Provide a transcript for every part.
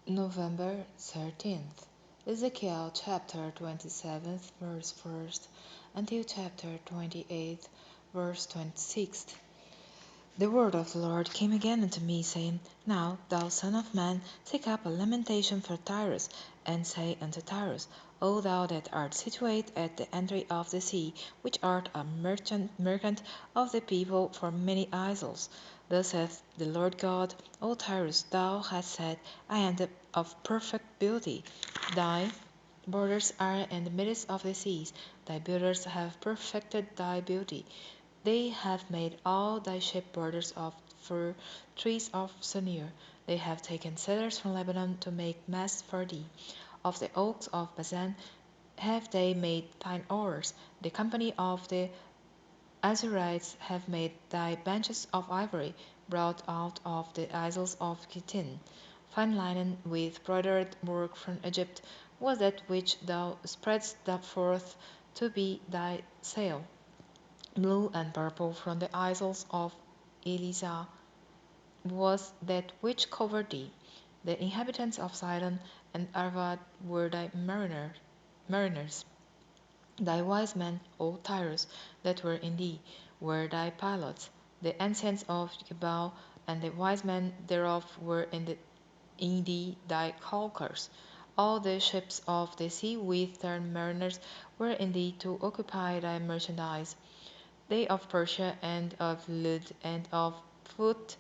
November 13th, Ezekiel chapter 27, verse 1st until chapter 28, verse 26th. The word of the Lord came again unto me, saying, Now, thou son of man, take up a lamentation for Tyrus, and say unto Tyrus, O thou that art situate at the entry of the sea, which art a merchant of the people for many isles. Thus saith the Lord God, O Tyrus, thou hast said, I am of perfect beauty. Thy borders are in the midst of the seas. Thy builders have perfected thy beauty. They have made all thy ship borders of fir trees of Senir. They have taken cedars from Lebanon to make masts for thee. Of the oaks of Bazan have they made thine oars. The company of the Azurites have made thy benches of ivory, brought out of the isles of Kittim. Fine linen with broidered work from Egypt was that which thou spreadst forth to be thy sail. Blue and purple from the isles of Elisa was that which covered thee. The inhabitants of Sidon and Arvad were thy mariners. Thy wise men, O Tyrus, that were in thee, were thy pilots. The ancients of Gebal and the wise men thereof were in thee thy caulkers. All the ships of the sea with their mariners were in thee to occupy thy merchandise. They of Persia and of Lud and of Phut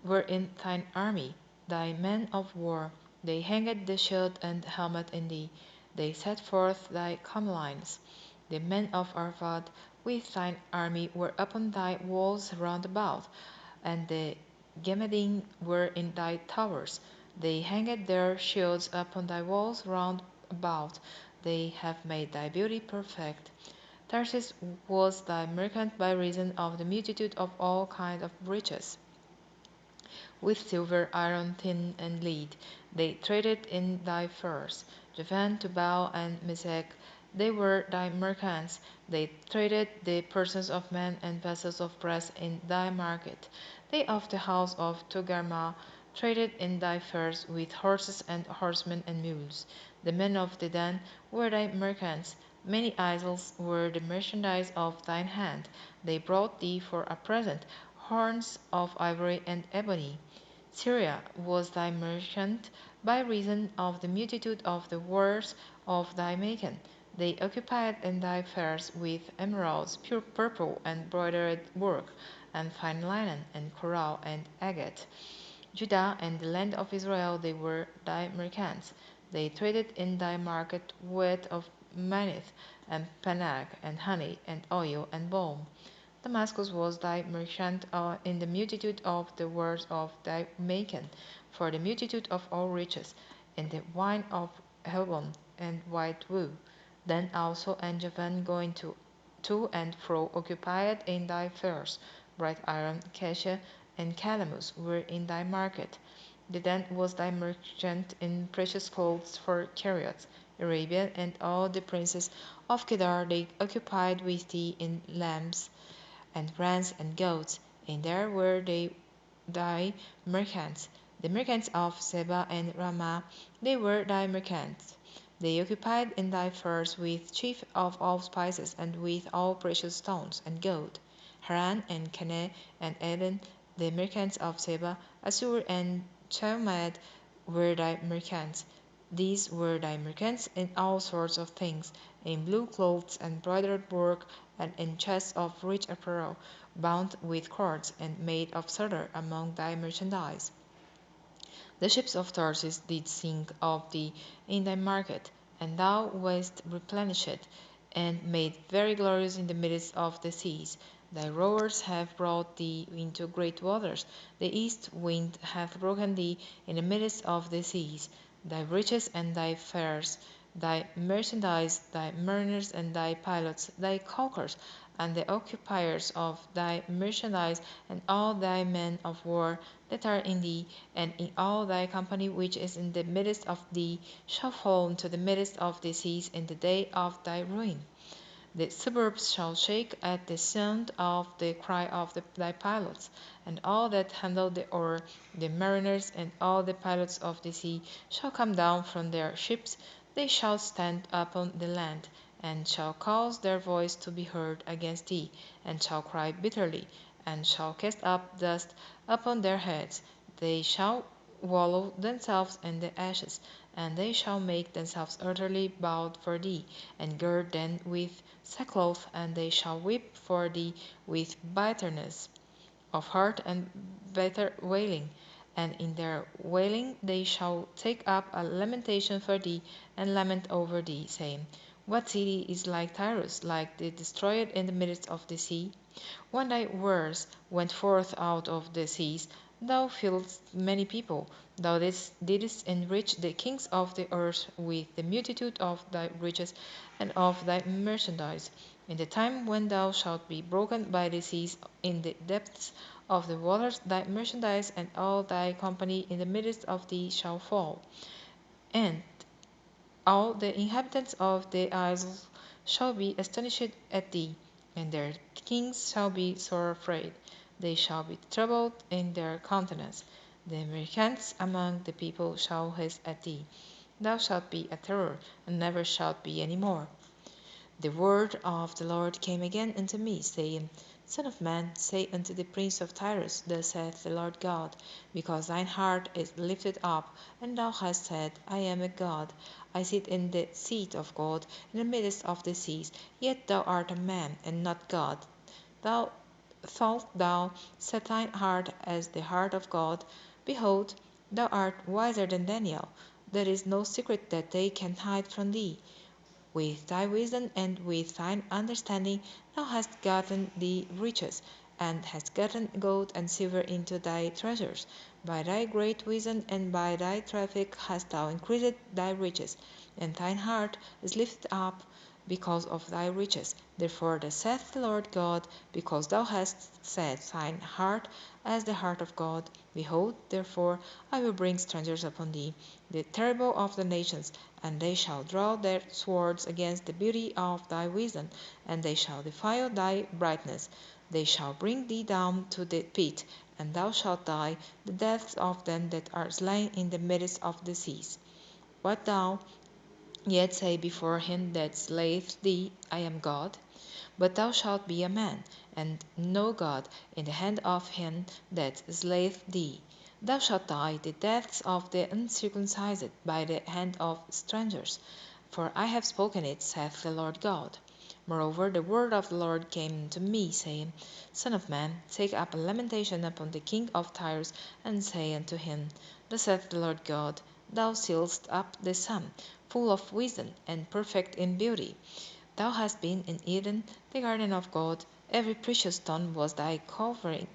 were in thine army, thy men of war. They hanged the shield and helmet in thee. They set forth thy cameleines. The men of Arvad with thine army were upon thy walls round about, and the Gemedim were in thy towers. They hanged their shields upon thy walls round about. They have made thy beauty perfect. Tarsus was thy merchant by reason of the multitude of all kinds of riches. With silver, iron, tin, and lead, they traded in thy furs. Javan, Tubal, and Meshech, they were thy merchants. They traded the persons of men and vessels of brass in thy market. They of the house of Togarmah traded in thy fairs with horses and horsemen and mules. The men of Dedan were thy merchants. Many idols were the merchandise of thine hand. They brought thee for a present horns of ivory and ebony. Syria was thy merchant by reason of the multitude of the wares of thy making. They occupied in thy fairs with emeralds, pure purple, and broidered work, and fine linen, and coral, and agate. Judah and the land of Israel, they were thy merchants. They traded in thy market wheat of Maneth, and panag, and honey, and oil, and balm. Damascus was thy merchant in the multitude of the wares of thy making, for the multitude of all riches, in the wine of Helbon and white wool. Then also and Javan going to and fro occupied in thy fairs. Bright iron, cassia, and calamus were in thy market. Dedan was thy merchant in precious clothes for chariots. Arabia and all the princes of Kedar they occupied with thee in lambs and rams and goats, and there were they thy merchants. The merchants of Seba and Ramah, they were thy merchants. They occupied in thy fairs with chief of all spices, and with all precious stones and gold. Haran and Canaan and Eden, the merchants of Seba, Assur and Chalmad were thy merchants. These were thy merchants in all sorts of things, in blue clothes and broidered work, and in chests of rich apparel, bound with cords, and made of cedar among thy merchandise. The ships of Tarsus did sing of thee in thy market, and thou wast replenished, and made very glorious in the midst of the seas. Thy rowers have brought thee into great waters. The east wind hath broken thee in the midst of the seas. Thy riches and thy fares, thy merchandise, thy mariners and thy pilots, thy caulkers, and the occupiers of thy merchandise, and all thy men of war that are in thee, and in all thy company which is in the midst of thee, shall fall into the midst of the seas in the day of thy ruin. The suburbs shall shake at the sound of the cry of thy pilots, and all that handle the oar, the mariners, and all the pilots of the sea shall come down from their ships. They shall stand upon the land, and shall cause their voice to be heard against thee, and shall cry bitterly, and shall cast up dust upon their heads. They shall wallow themselves in the ashes, and they shall make themselves utterly bald for thee, and gird them with sackcloth, and they shall weep for thee with bitterness of heart and bitter wailing. And in their wailing they shall take up a lamentation for thee, and lament over thee, saying, What city is like Tyrus, like the destroyed in the midst of the sea? When thy words went forth out of the seas, thou filledst many people. Thou didst enrich the kings of the earth with the multitude of thy riches and of thy merchandise. In the time when thou shalt be broken by the seas in the depths of the waters, thy merchandise and all thy company in the midst of thee shall fall. And all the inhabitants of the isles shall be astonished at thee, and their kings shall be sore afraid. They shall be troubled in their countenance. The merchants among the people shall hiss at thee. Thou shalt be a terror, and never shalt be any more. The word of the Lord came again unto me, saying, Son of man, say unto the prince of Tyrus, Thus saith the Lord God, because thine heart is lifted up, and thou hast said, I am a God, I sit in the seat of God, in the midst of the seas, yet thou art a man, and not God. Thou thought thou set thine heart as the heart of God. Behold, thou art wiser than Daniel. There is no secret that they can hide from thee. With thy wisdom and with thine understanding thou hast gotten thee riches, and hast gotten gold and silver into thy treasures. By thy great wisdom and by thy traffic hast thou increased thy riches, and thine heart is lifted up because of thy riches. Therefore thus saith the Lord God, because thou hast set thine heart as the heart of God, behold, therefore I will bring strangers upon thee, the terrible of the nations, and they shall draw their swords against the beauty of thy wisdom, and they shall defile thy brightness. They shall bring thee down to the pit, and thou shalt die the deaths of them that are slain in the midst of the seas. What thou yet say before him that slayeth thee, I am God? But thou shalt be a man, and no God, in the hand of him that slayeth thee. Thou shalt die the deaths of the uncircumcised by the hand of strangers. For I have spoken it, saith the Lord God. Moreover, the word of the Lord came to me, saying, Son of man, take up a lamentation upon the king of Tyre, and say unto him, Thus saith the Lord God, Thou sealest up the sun, full of wisdom, and perfect in beauty. Thou hast been in Eden, the garden of God. Every precious stone was thy covering,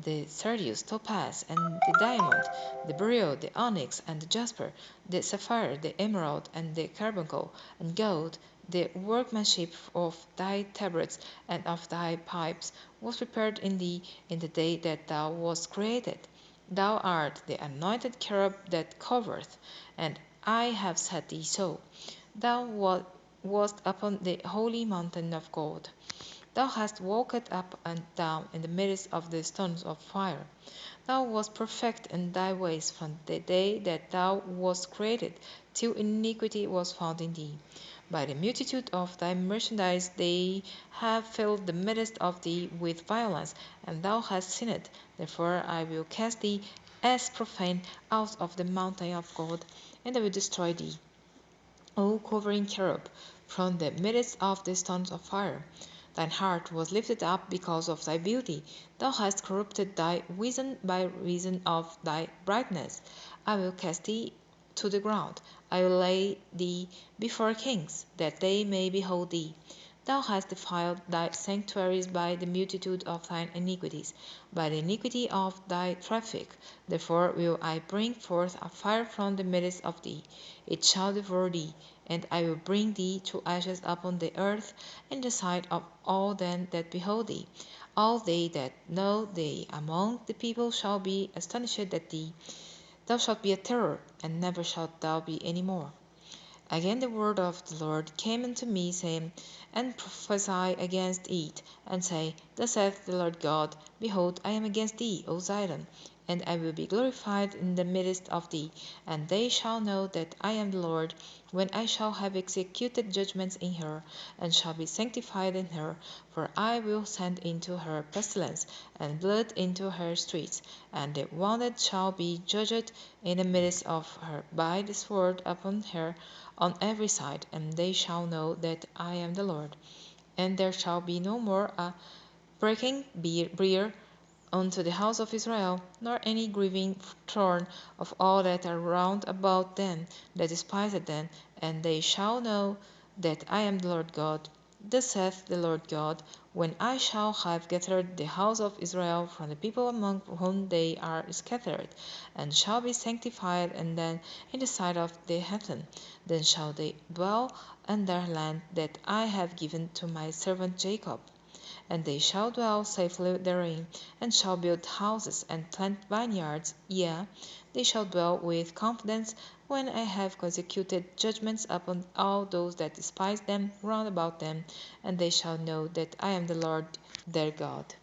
the sardius, topaz, and the diamond, the beryl, the onyx, and the jasper, the sapphire, the emerald, and the carbuncle, and gold. The workmanship of thy tabrets and of thy pipes was prepared in thee in the day that thou wast created. Thou art the anointed cherub that covereth, and I have set thee so. Thou wast upon the holy mountain of God. Thou hast walked up and down in the midst of the stones of fire. Thou wast perfect in thy ways from the day that thou wast created, till iniquity was found in thee. By the multitude of thy merchandise they have filled the midst of thee with violence, and thou hast sinned. Therefore I will cast thee as profane out of the mountain of God, and I will destroy thee, O covering cherub, from the midst of the stones of fire. Thine heart was lifted up because of thy beauty. Thou hast corrupted thy wisdom by reason of thy brightness. I will cast thee to the ground. I will lay thee before kings, that they may behold thee. Thou hast defiled thy sanctuaries by the multitude of thine iniquities, by the iniquity of thy traffic. Therefore will I bring forth a fire from the midst of thee. It shall devour thee, and I will bring thee to ashes upon the earth in the sight of all them that behold thee. All they that know thee among the people shall be astonished at thee. Thou shalt be a terror, and never shalt thou be any more. Again the word of the Lord came unto me, saying, And prophesy against it, and say, Thus saith the Lord God, Behold, I am against thee, O Zion, and I will be glorified in the midst of thee, and they shall know that I am the Lord, when I shall have executed judgments in her, and shall be sanctified in her, for I will send into her pestilence, and blood into her streets, and the wounded shall be judged in the midst of her by the sword upon her on every side, and they shall know that I am the Lord. And there shall be no more a breaking brear unto the house of Israel, nor any grieving thorn of all that are round about them that despised them, and they shall know that I am the Lord God. Thus saith the Lord God, when I shall have gathered the house of Israel from the people among whom they are scattered, and shall be sanctified in them in the sight of the heathen, then shall they dwell in their land that I have given to my servant Jacob. And they shall dwell safely therein, and shall build houses and plant vineyards, yea, they shall dwell with confidence when I have executed judgments upon all those that despise them round about them, and they shall know that I am the Lord their God.